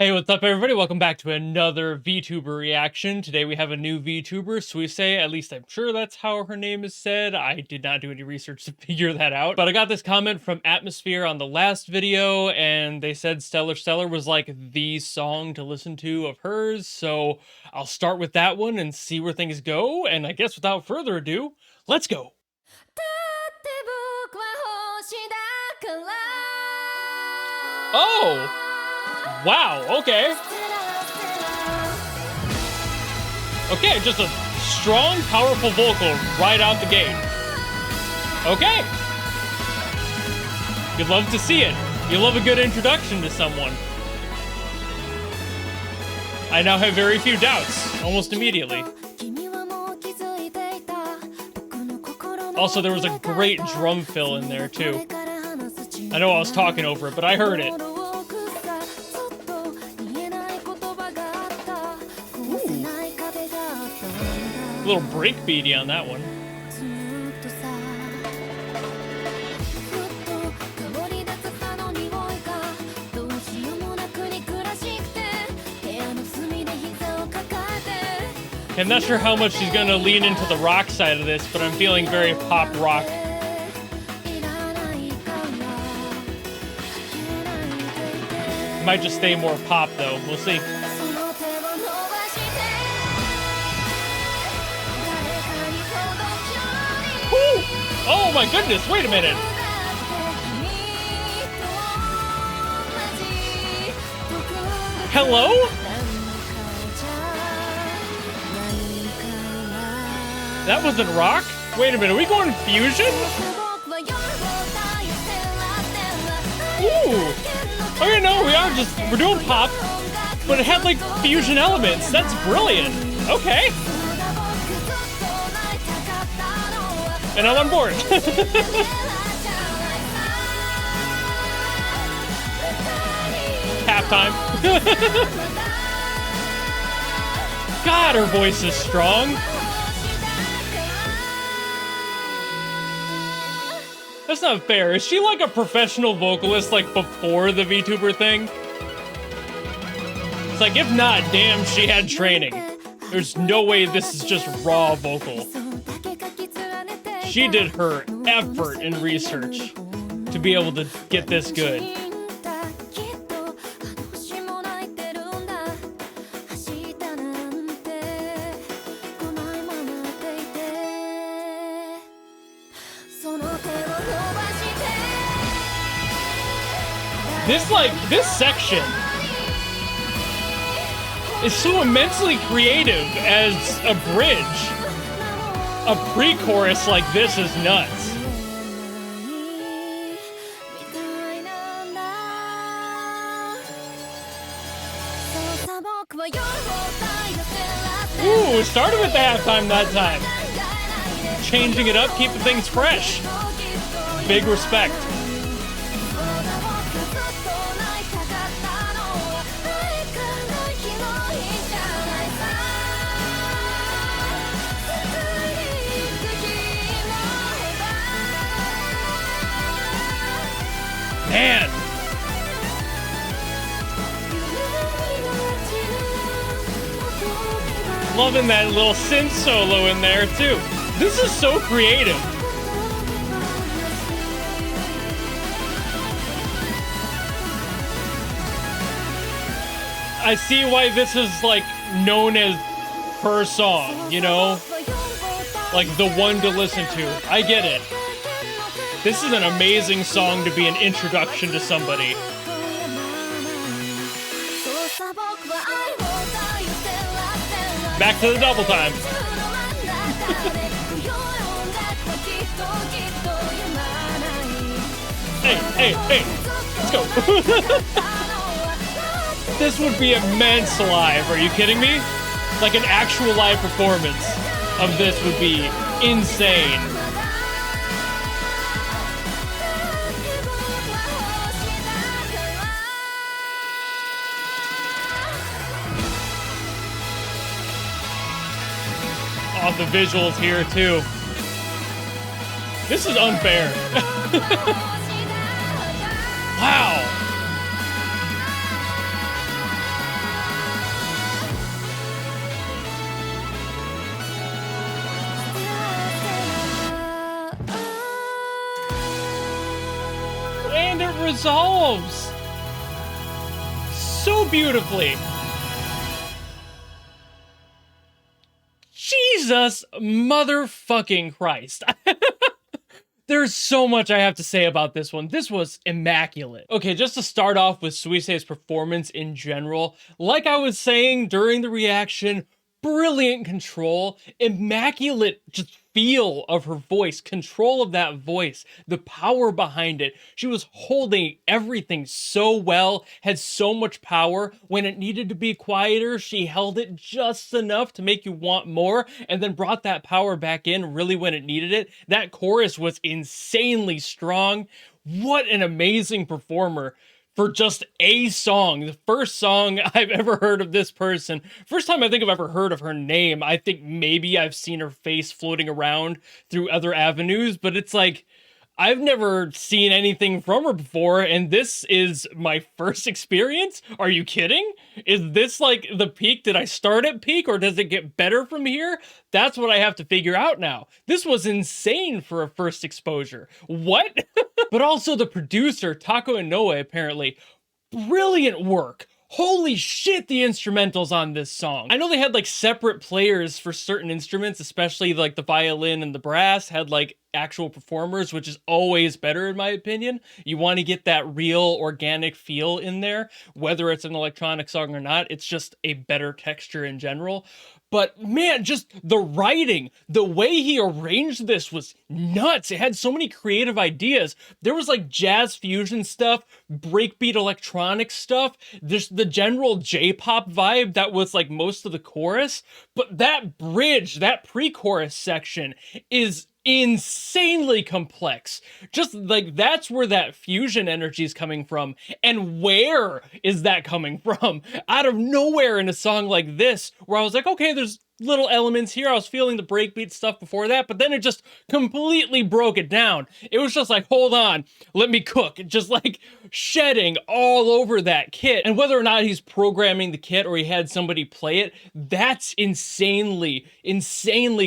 Hey, what's up, everybody? Welcome back to another VTuber reaction. Today we have a new VTuber, Suisei. At least I'm sure that's how her name is said. I did not do any research to figure that out. But I got this comment from Atmosphere on the last video, and they said Stellar was like the song to listen to of hers. So I'll start with that one and see where things go. And I guess without further ado, let's go. Oh! Wow, okay. Okay, just a strong, powerful vocal right out the gate. Okay. You'd love to see it. You love a good introduction to someone. I now have very few doubts, almost immediately. Also, there was a great drum fill in there, too. I know I was talking over it, but I heard it. A little breakbeaty on that one. I'm not sure how much she's gonna lean into the rock side of this, but I'm feeling very pop rock. Might just stay more pop though, we'll see. Woo! Oh my goodness, wait a minute. Hello? That wasn't rock? Wait a minute, are we going fusion? Ooh! Okay, no, we're doing pop, but it had like fusion elements. That's brilliant. Okay. And I'm on board. Halftime. God, her voice is strong. That's not fair. Is she like a professional vocalist like before the VTuber thing? It's like, if not, damn, she had training. There's no way this is just raw vocal. She did her effort in research to be able to get this good. This section is so immensely creative as a bridge. A pre-chorus like this is nuts. Ooh, started with the halftime that time. Changing it up, keeping things fresh. Big respect. Man! Loving that little synth solo in there, too. This is so creative. I see why this is, like, known as her song, you know? Like, the one to listen to. I get it. This is an amazing song to be an introduction to somebody. Back to the double time. Hey, let's go. This would be immense live, are you kidding me? Like an actual live performance of this would be insane. Oh, the visuals here too. This is unfair. Wow. resolves so beautifully. Jesus motherfucking Christ. There's so much I have to say about this one. This was immaculate. Okay, just to start off with Suisei's performance in general, like I was saying during the reaction, brilliant control, immaculate just feel of her voice, control of that voice, the power behind it. She was holding everything so well, had so much power. When it needed to be quieter, she held it just enough to make you want more, and then brought that power back in really when it needed it. That chorus was insanely strong. What an amazing performer for just a song. The first song I've ever heard of this person. First time I think I've ever heard of her name. I think maybe I've seen her face floating around through other avenues, but it's like, I've never seen anything from her before, and this is my first experience? Are you kidding? Is this like the peak? Did I start at peak, or does it get better from here? That's what I have to figure out now. This was insane for a first exposure. What? But also the producer, TAKU INOUE, apparently, brilliant work. Holy shit, the instrumentals on this song. I know they had like separate players for certain instruments, especially like the violin and the brass had like actual performers, which is always better in my opinion. You want to get that real organic feel in there, whether it's an electronic song or not. It's just a better texture in general. But man, just the writing, the way he arranged this was nuts. It had so many creative ideas. There was like jazz fusion stuff, breakbeat electronic stuff, just the general J-pop vibe that was like most of the chorus. But that bridge, that pre-chorus section is insanely complex. Just like that's where that fusion energy is coming from. And where is that coming from? Out of nowhere in a song like this, where I was like, okay, there's little elements here. I was feeling the breakbeat stuff before that, but then it just completely broke it down. It was just like, hold on, let me cook. Just like shedding all over that kit. And whether or not he's programming the kit or he had somebody play it, that's insanely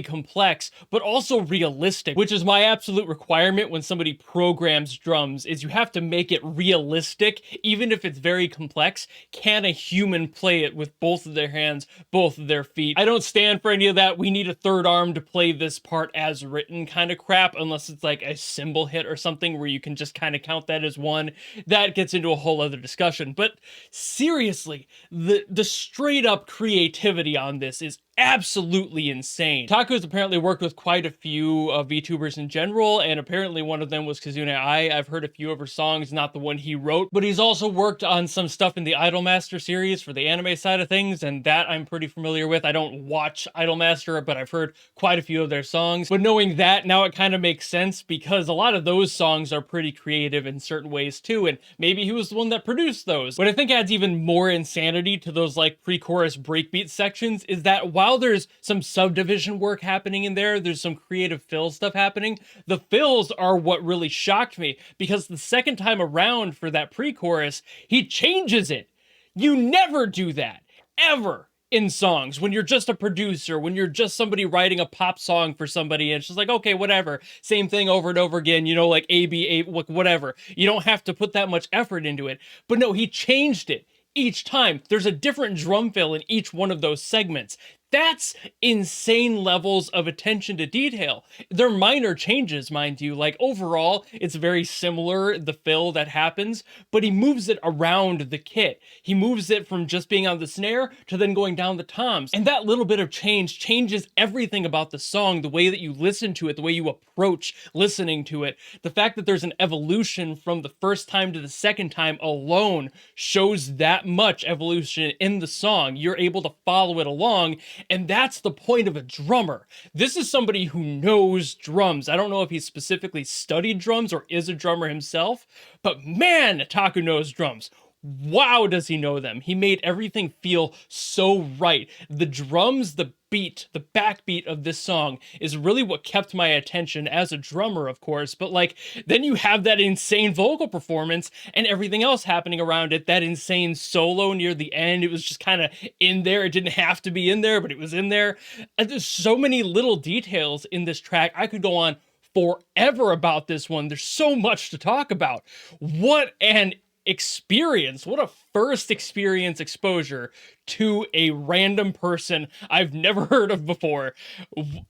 complex, but also realistic, which is my absolute requirement when somebody programs drums, is you have to make it realistic, even if it's very complex. Can a human play it with both of their hands, both of their feet? I don't stand for any of that "we need a third arm to play this part as written" kind of crap, unless it's like a cymbal hit or something where you can just kind of count that as one. That gets into a whole other discussion. But seriously, the straight up creativity on this is absolutely insane. TAKU's apparently worked with quite a few VTubers in general, and apparently one of them was Kazune Ai. I've heard a few of her songs, not the one he wrote, but he's also worked on some stuff in the Idolmaster series for the anime side of things, and that I'm pretty familiar with. I don't watch Idolmaster, but I've heard quite a few of their songs. But knowing that, now it kind of makes sense, because a lot of those songs are pretty creative in certain ways too, and maybe he was the one that produced those. What I think adds even more insanity to those like pre-chorus breakbeat sections is that while there's some subdivision work happening in there, there's some creative fill stuff happening, the fills are what really shocked me, because the second time around for that pre-chorus, he changes it. You never do that, ever, in songs. When you're just a producer, when you're just somebody writing a pop song for somebody, and it's just like, okay, whatever, same thing over and over again, you know, like A, B, A, whatever. You don't have to put that much effort into it. But no, he changed it. Each time, there's a different drum fill in each one of those segments. That's insane levels of attention to detail. They're minor changes, mind you. Like overall, it's very similar, the fill that happens, but he moves it around the kit. He moves it from just being on the snare to then going down the toms. And that little bit of change changes everything about the song, the way that you listen to it, the way you approach listening to it. The fact that there's an evolution from the first time to the second time alone shows that much evolution in the song. You're able to follow it along. And that's the point of a drummer. This is somebody who knows drums. I don't know if he specifically studied drums or is a drummer himself, but man, TAKU knows drums. Wow, does he know them. He made everything feel so right. The drums, the beat, the backbeat of this song is really what kept my attention as a drummer, of course, but like, then you have that insane vocal performance and everything else happening around it, that insane solo near the end. It was just kind of in there. It didn't have to be in there, but it was in there. And there's so many little details in this track. I could go on forever about this one. There's so much to talk about. What an experience, what a first experience exposure to a random person I've never heard of before.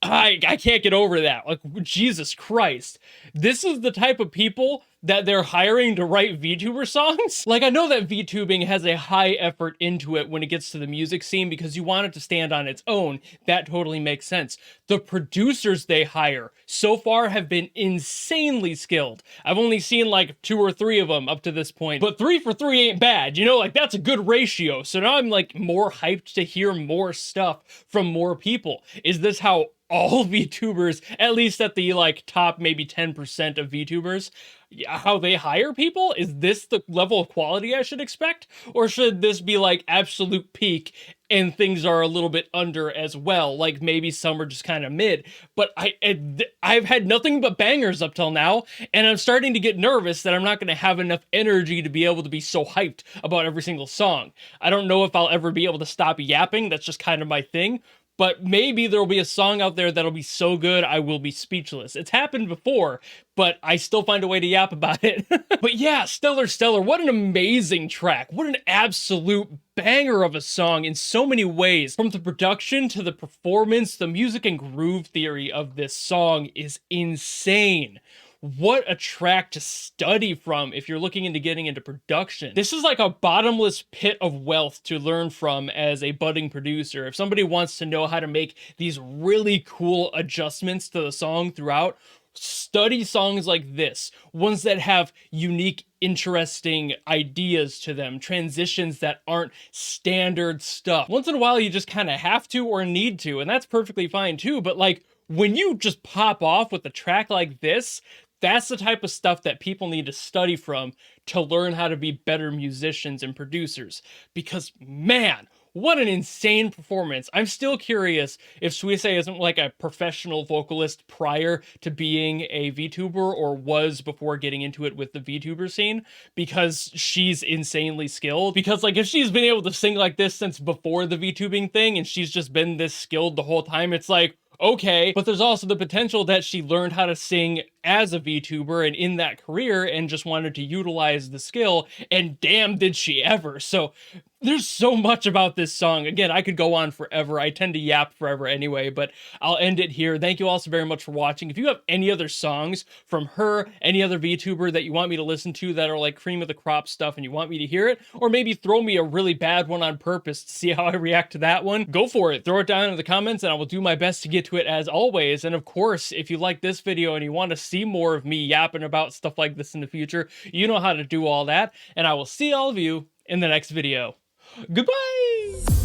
I can't get over that. Like, Jesus Christ. This is the type of people that they're hiring to write VTuber songs. Like, I know that VTubing has a high effort into it when it gets to the music scene because you want it to stand on its own. That totally makes sense. The producers they hire so far have been insanely skilled. I've only seen like 2 or 3 of them up to this point, but 3 for 3 ain't bad. You know, like, that's a good ratio. So now I'm like more hyped to hear more stuff from more people. Is this how all VTubers, at least at the like top maybe 10% of VTubers, how they hire people? Is this the level of quality I should expect? Or should this be like absolute peak and things are a little bit under as well? Like maybe some are just kind of mid, but I've had nothing but bangers up till now, and I'm starting to get nervous that I'm not going to have enough energy to be able to be so hyped about every single song. I don't know if I'll ever be able to stop yapping. That's just kind of my thing. But maybe there'll be a song out there that'll be so good I will be speechless. It's happened before, but I still find a way to yap about it. But yeah, Stellar, what an amazing track. What an absolute banger of a song in so many ways. From the production to the performance, the music and groove theory of this song is insane. What a track to study from if you're looking into getting into production. This is like a bottomless pit of wealth to learn from as a budding producer. If somebody wants to know how to make these really cool adjustments to the song throughout, study songs like this, ones that have unique, interesting ideas to them, transitions that aren't standard stuff. Once in a while, you just kind of have to or need to, and that's perfectly fine too, but like, when you just pop off with a track like this, that's the type of stuff that people need to study from to learn how to be better musicians and producers. Because, man, what an insane performance. I'm still curious if Suisei isn't like a professional vocalist prior to being a VTuber, or was before getting into it with the VTuber scene, because she's insanely skilled. Because like, if she's been able to sing like this since before the VTubing thing and she's just been this skilled the whole time, it's like, okay, but there's also the potential that she learned how to sing as a VTuber and in that career and just wanted to utilize the skill, and damn did she ever. So there's so much about this song. Again, I could go on forever. I tend to yap forever anyway, but I'll end it here. Thank you all so very much for watching. If you have any other songs from her, any other VTuber that you want me to listen to that are like cream of the crop stuff and you want me to hear it, or maybe throw me a really bad one on purpose to see how I react to that one, go for it. Throw it down in the comments and I will do my best to get to it as always. And of course, if you like this video and you want to see more of me yapping about stuff like this in the future, you know how to do all that. And I will see all of you in the next video. Goodbye!